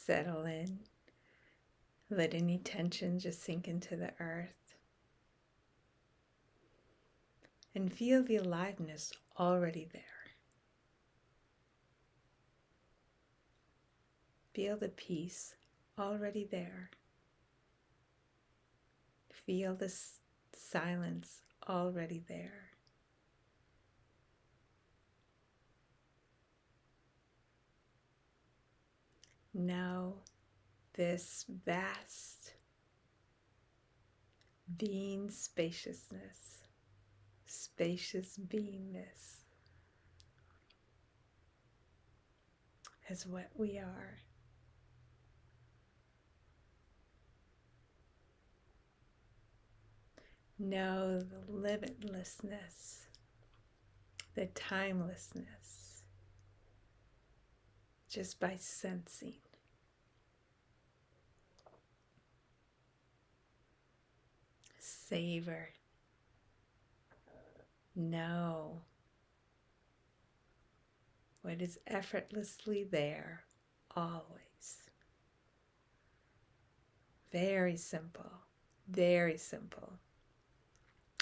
Settle in. Let any tension just sink into the earth. And feel the aliveness already there. Feel the peace already there. Feel the silence already there. Know this vast being spaciousness, spacious beingness as what we are. Know the limitlessness, the timelessness, just by sensing. Savor. Know what is effortlessly there, always. Very simple, very simple.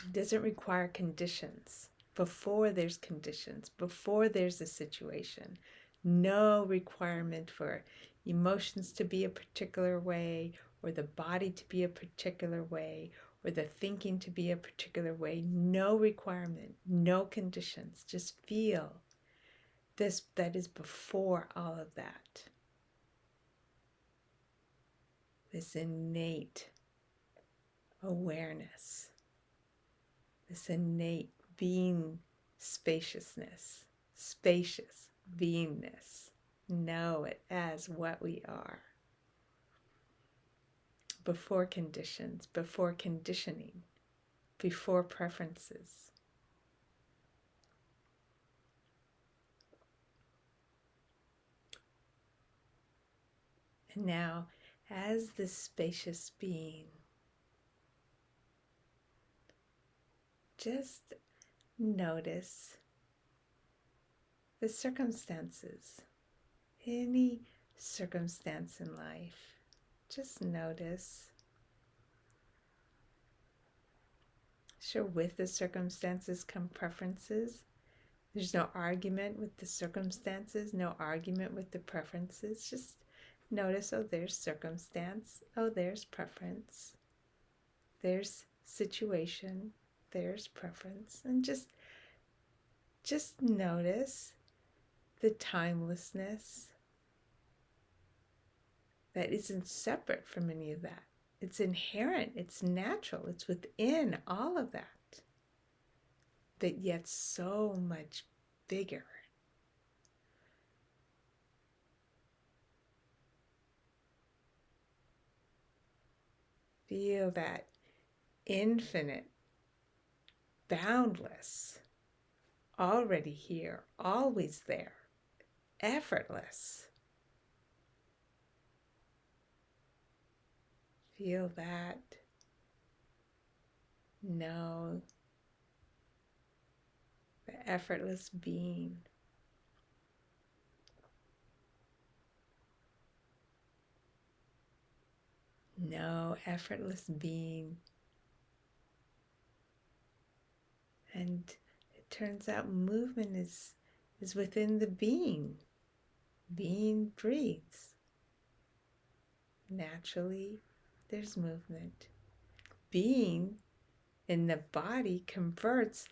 It doesn't require conditions. Before there's conditions, before there's a situation, no requirement for emotions to be a particular way, or the body to be a particular way, or the thinking to be a particular way. No requirement, no conditions. Just feel this that is before all of that. This innate awareness, this innate being spaciousness, spacious beingness. Know it as what we are. Before conditions, before conditioning, before preferences. And now, as this spacious being, just notice the circumstances, any circumstance in life. Just notice. Sure, with the circumstances come preferences. There's no argument with the circumstances, no argument with the preferences. Just notice, oh, there's circumstance, oh, there's preference, there's situation, there's preference, and just notice the timelessness that isn't separate from any of that. It's inherent, it's natural, it's within all of that, but yet so much bigger. Feel that infinite, boundless, already here, always there, effortless. Feel that. Know the effortless being. Know effortless being. And it turns out movement is within the being. Being breathes. Naturally, there's movement. Being in the body converts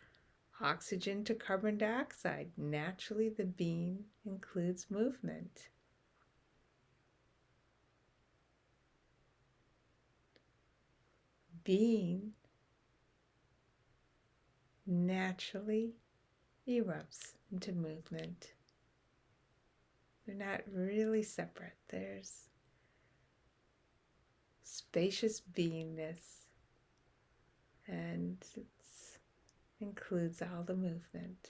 oxygen to carbon dioxide. Naturally, the being includes movement. Being naturally erupts into movement. They're not really separate. There's spacious beingness, and it includes all the movement.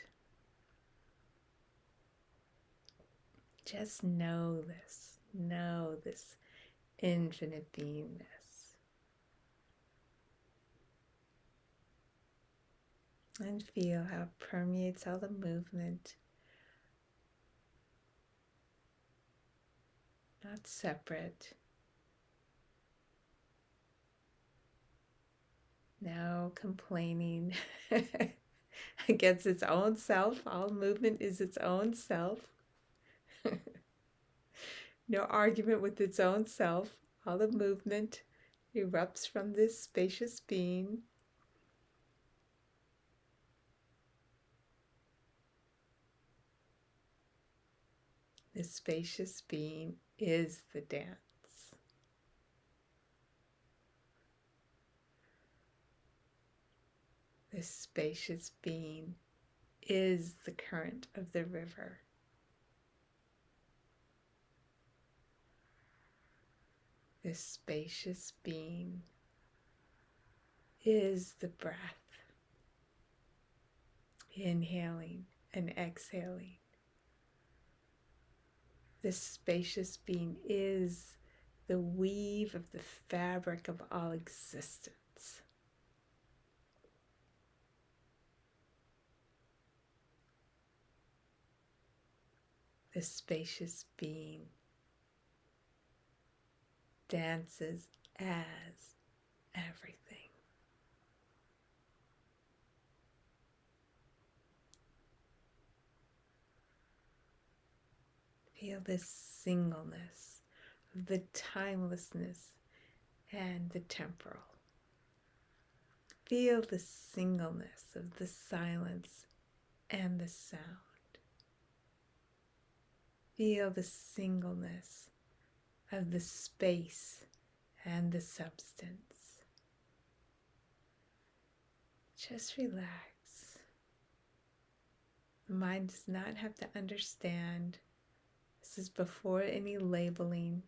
Just know this infinite beingness. And feel how it permeates all the movement. not separate. No complaining against its own self. All movement is its own self. No argument with its own self. All the movement erupts from this spacious being. This spacious being is the dance. This spacious being is the current of the river. This spacious being is the breath, inhaling and exhaling. This spacious being is the weave of the fabric of all existence. This spacious being dances as everything. Feel this singleness of the timelessness and the temporal. Feel the singleness of the silence and the sound. Feel the singleness of the space and the substance. Just relax. The mind does not have to understand. This is before any labeling.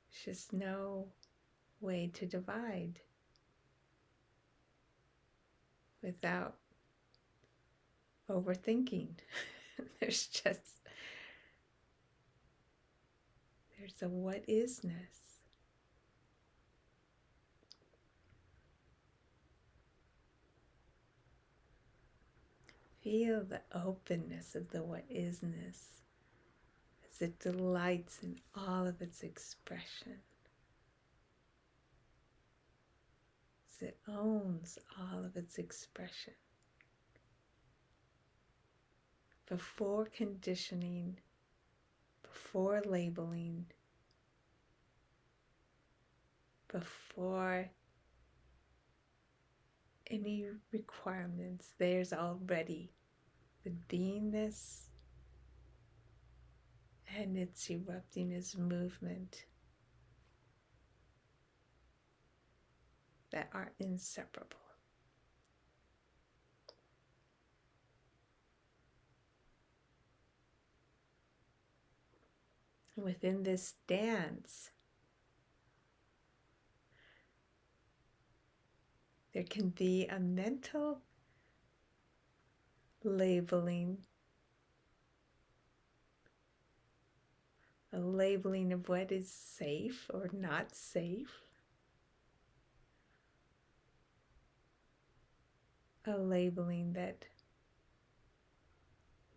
There's just no way to divide without overthinking. There's a what isness. Feel the openness of the what isness as it delights in all of its expression, as it owns all of its expression. Before conditioning, before labeling, before any requirements, there's already the beingness, and it's erupting as movement that are inseparable. Within this dance, there can be a mental labeling, a labeling of what is safe or not safe, a labeling that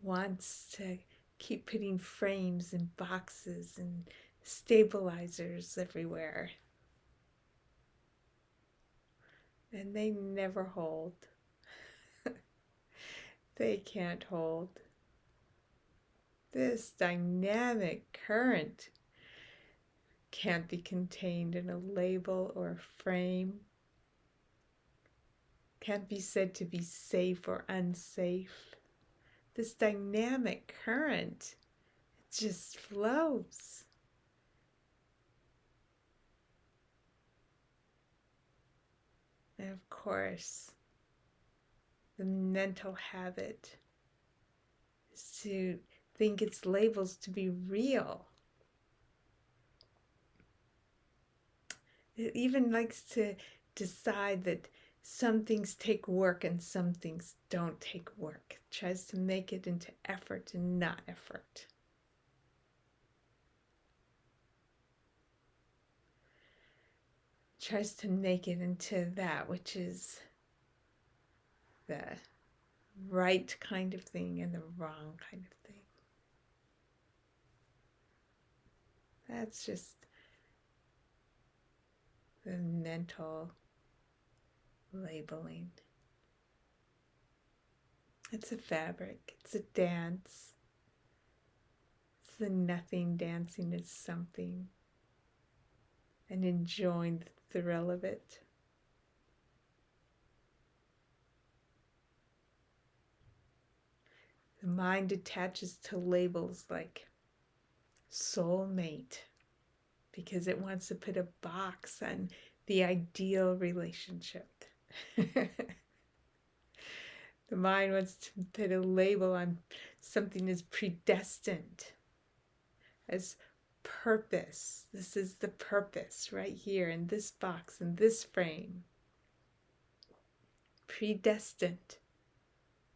wants to keep putting frames and boxes and stabilizers everywhere. And they never hold. They can't hold. This dynamic current can't be contained in a label or a frame. Can't be said to be safe or unsafe. This dynamic current, it just flows. And of course, the mental habit is to think its labels to be real. It even likes to decide that some things take work and some things don't take work. It tries to make it into effort and not effort. It tries to make it into that which is the right kind of thing and the wrong kind of thing. That's just the mental labeling. It's a fabric, it's a dance. It's the nothing dancing as something and enjoying the thrill of it. The mind attaches to labels like soulmate because it wants to put a box on the ideal relationship. The mind wants to put a label on something as predestined, as purpose. This is the purpose right here in this box, in this frame. Predestined.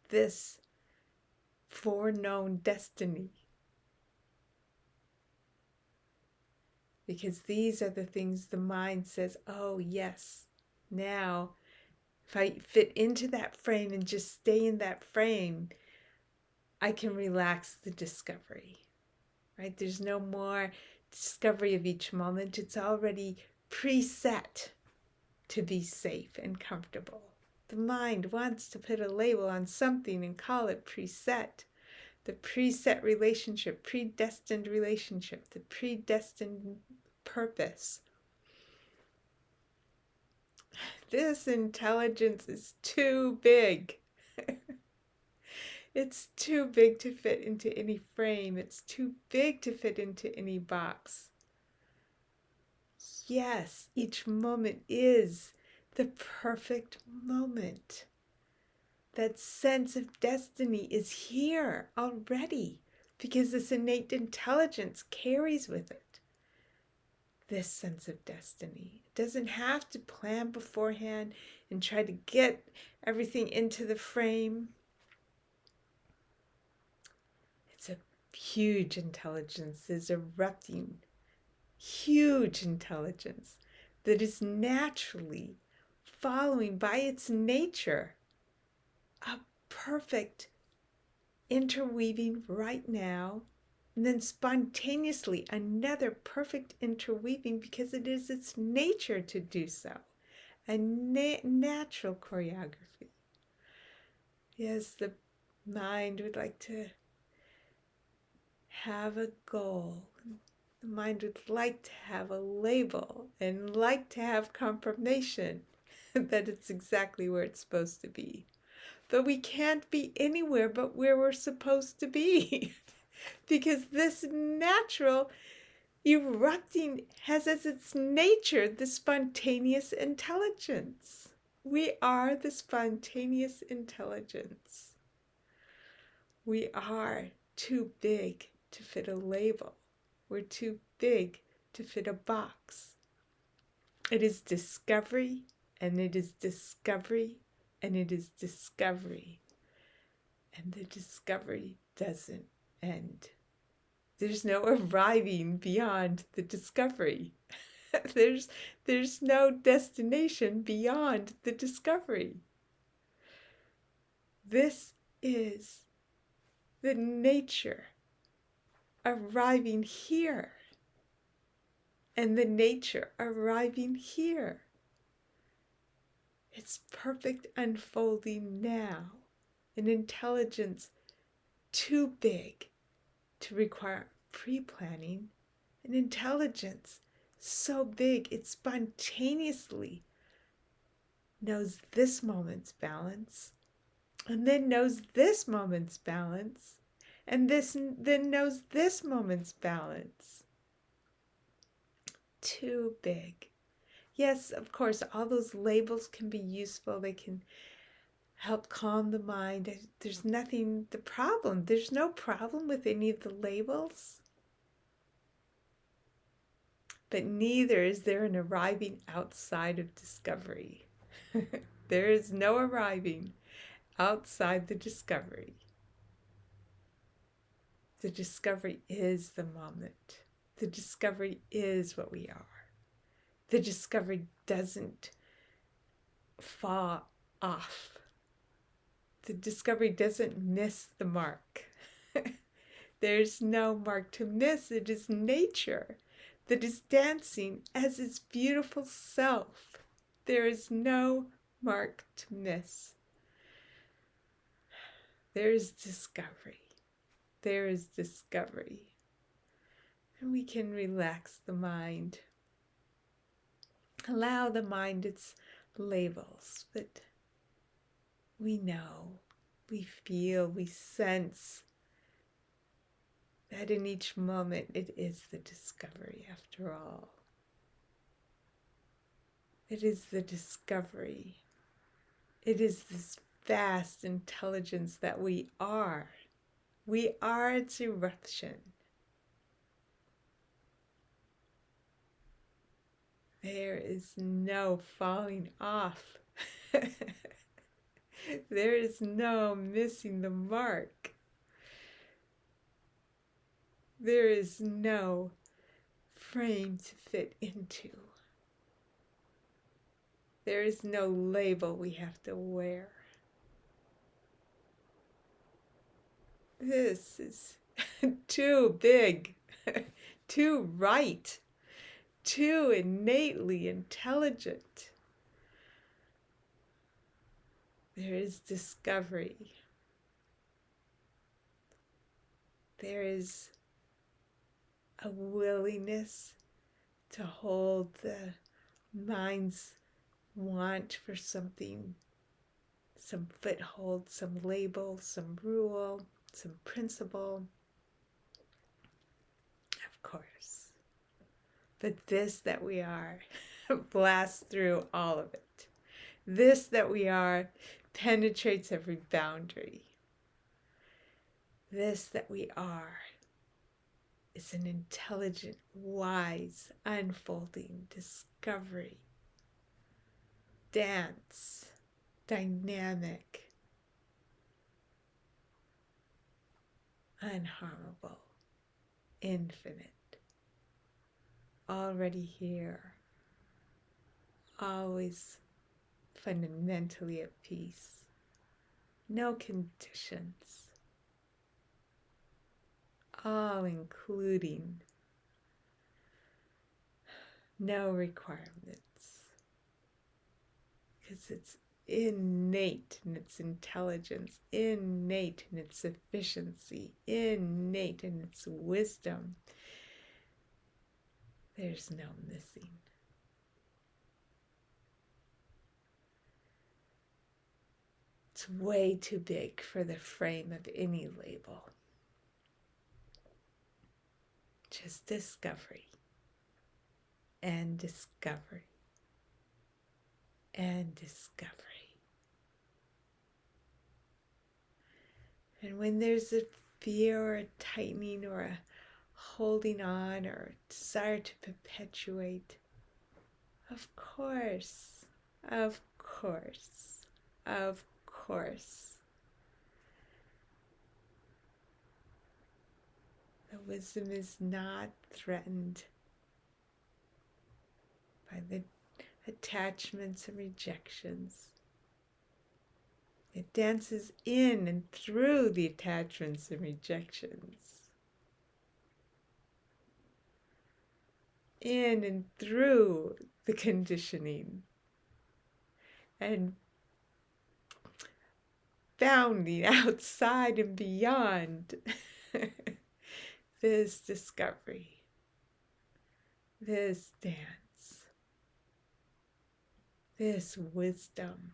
This foreknown destiny. Because these are the things the mind says, oh yes, now if I fit into that frame and just stay in that frame, I can relax the discovery, right? There's no more discovery of each moment. It's already preset to be safe and comfortable. The mind wants to put a label on something and call it preset. The preset relationship, predestined relationship, the predestined purpose. This intelligence is too big. It's too big to fit into any frame. It's too big to fit into any box. Yes, each moment is the perfect moment. That sense of destiny is here already because this innate intelligence carries with it this sense of destiny. It doesn't have to plan beforehand and try to get everything into the frame. It's a huge intelligence is erupting, huge intelligence that is naturally following by its nature a perfect interweaving right now, and then spontaneously another perfect interweaving because it is its nature to do so. A natural choreography. Yes, the mind would like to have a goal. The mind would like to have a label and like to have confirmation that it's exactly where it's supposed to be. But we can't be anywhere but where we're supposed to be because this natural erupting has as its nature the spontaneous intelligence. We are the spontaneous intelligence. We are too big to fit a label. We're too big to fit a box. It is discovery, and it is discovery, and it is discovery. And the discovery doesn't end. There's no arriving beyond the discovery. There's no destination beyond the discovery. This is the nature arriving here and the nature arriving here. It's perfect unfolding now, an intelligence too big to require pre-planning, an intelligence so big it spontaneously knows this moment's balance and then knows this moment's balance and then knows this moment's balance. Too big. Yes, of course, all those labels can be useful. They can help calm the mind. There's no problem with any of the labels. But neither is there an arriving outside of discovery. There is no arriving outside the discovery. The discovery is the moment. The discovery is what we are. The discovery doesn't fall off. The discovery doesn't miss the mark. There's no mark to miss. It is nature. that is dancing as its beautiful self. There is no mark to miss. There is discovery. There is discovery. And we can relax the mind. Allow the mind its labels, but we know, we feel, we sense that in each moment it is the discovery after all. It is the discovery. It is this vast intelligence that we are. We are its eruption. There is no falling off. There is no missing the mark. There is no frame to fit into. There is no label we have to wear. This is too big, too right, too innately intelligent. There is discovery. There is a willingness to hold the mind's want for something, some foothold, some label, some rule, some principle. Of course. But this that we are blasts through all of it. This that we are penetrates every boundary. This that we are is an intelligent, wise, unfolding discovery, dance, dynamic, unharmable, infinite, already here, always fundamentally at peace, no conditions, all including, no requirements, because it's innate in its intelligence, innate in its sufficiency, innate in its wisdom. There's no missing. It's way too big for the frame of any label. Just discovery and discovery and discovery. And when there's a fear or a tightening or a holding on or a desire to perpetuate, of course, of course, of course, the wisdom is not threatened by the attachments and rejections. It dances in and through the attachments and rejections. In and through the conditioning. And bounding outside and beyond this discovery, this dance, this wisdom,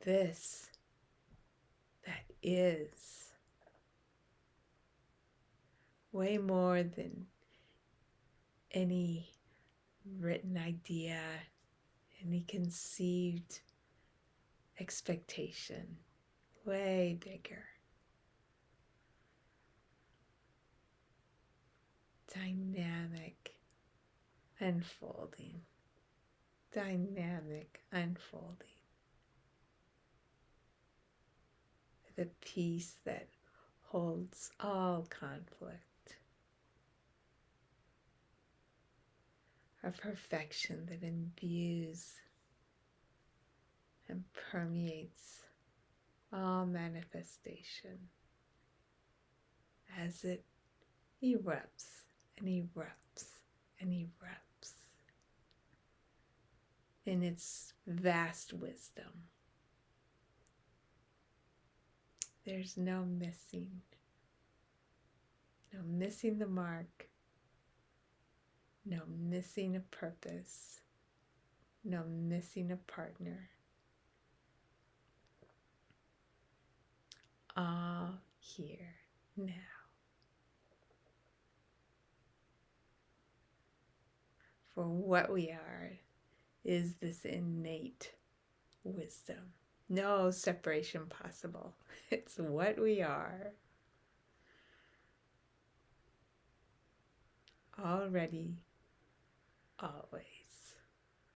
this that is way more than any written idea, any conceived expectation, way bigger. Dynamic unfolding, dynamic unfolding. The peace that holds all conflict. A perfection that imbues and permeates all manifestation as it erupts and erupts and erupts in its vast wisdom. There's no missing the mark, no missing a purpose, no missing a partner. All here now. For what we are is this innate wisdom. No separation possible. It's what we are. Already, always.